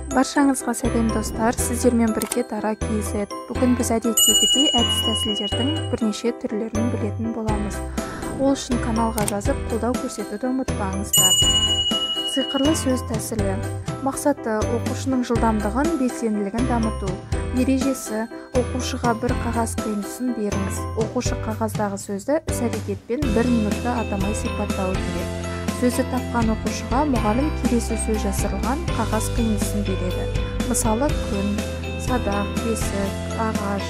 Баршаңызға сәлем достар, сіздермен бірге Дара KZ. Бүгін біз әдеттегідей әдіс-тәсілдердің бірнеше түрлерін білетін боламыз. Ол үшін каналға жазып, қолдау көрсетуді ұмытпаңыздар. Сиқырлы сөз тәсілі. Мақсаты оқушының жылдамдығын, белсенділігін дамыту. Ережесі: оқушыға бір қағаз қиындысын беріңіз. Оқушы қағаздағы сөзді іс-әрекетпен 1 минутта атамай сипаттауы керек. Сөзі тапқан оқушыға мұғалім келесі сөз жасырылған қағаз қиындысын береді. Мысалы, күн, садақ, бесік, ағаш,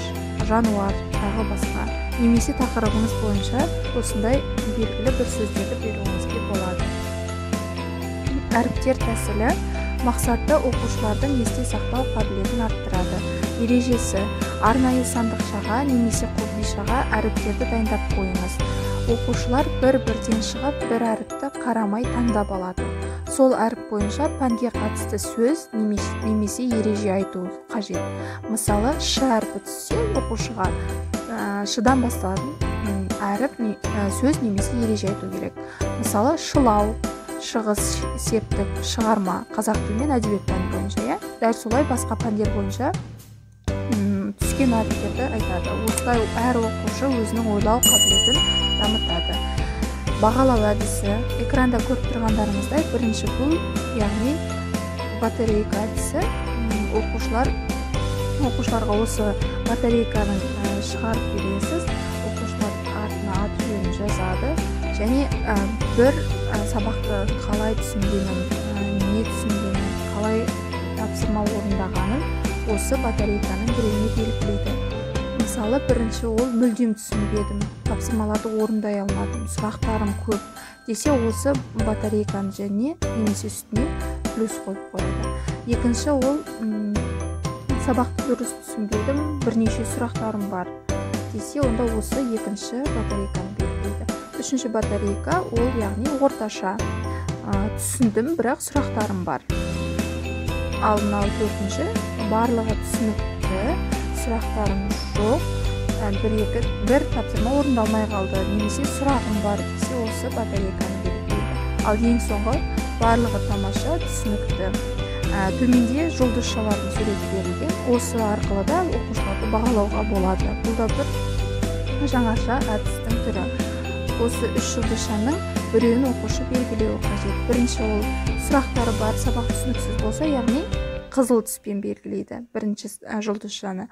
жануар, тағы басқа. Немесе тақырыбыңыз бойынша осындай белгілі бір сөздерді беруіңізге болады. Әріптер тәсілі. Мақсаты оқушылардың есте сақтау қабілетін арттырады. Ережесі: арнайы сандықшаға немесе қобдишаға әріптерді дайындап қойыңыз. Оқушылар бір-бірден шығып, бір әріпті қарамай таңдап алады. Сол әріп бойынша пәнге қатысты сөз немесе ереже айту қажет. Мысалы, ш әріпі түссе, оқушыға шыдан басталатын әріп сөз немесе ереже айту керек. Мысалы, шылау, шығыс, септік, шығарма, қазақ тілі мен әдебиет пәні бойынша. Дәл солай басқа пәндер бойынша түскен әріптерді айтады. Осылай әр оқушы өзінің ойлау қабілетін дамытады. Бағалау әдісі. Экранда көріп тұрғандарыңыздай, бірінші бұл, яғни батарейка әдісі. Оқушыларға осы батарейканы шығарып бересіз. Оқушылар артына аты-жөнін жазады және бір сабақты қалай түсінгенін, не түсінгенін, қалай тапсырма орындағанын осы батарейканың біреуіне белгілейді. Мысалы, бірінші ол мүлдем түсінбедім, тапсырмаларды орындай алмадым, сұрақтарым көп десе, осы батарейканы және немесе үстіне плюс қойып қояды. Екінші ол сабақты дұрыс түсінбедім, бірнеше сұрақтарым бар десе, онда осы екінші батарейканы белгілейді. Үшінші батарейка ол яғни орташа, түсіндім, бірақ сұрақтарым бар. Ал мынау төртінші, барлығы түсінікті, сұрақтарым жоқ, бір тапсырма орындалмай қалды, немесе сұрағым бар десе, осы батарейканы белгілейді. Ал ең соңғы, барлығы тамаша, түсінікті. Төменде жұлдызшалардың суреті берілген. Осы арқылы да оқушыларды бағалауға болады. Бұл да бір жаңаша әдістің түрі. Осы 3 жұлдызшаның біреуін оқушы белгілеуі қажет. Бірінші ол сұрақтары бар, сабақ түсініксіз болса, яғни қызыл түспен белгілейді бірінші жұлдызшаны.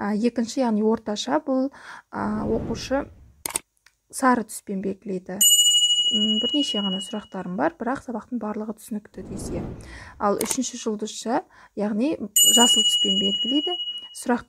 Екінші, яғни орташа, бұл оқушы сары түспен белгілейді. Бірнеше ғана сұрақтарым бар, бірақ сабақтың барлығы түсінікті десе. Ал үшінші жұлдызша, яғни жасыл түспен белгілейді. Сұрақтар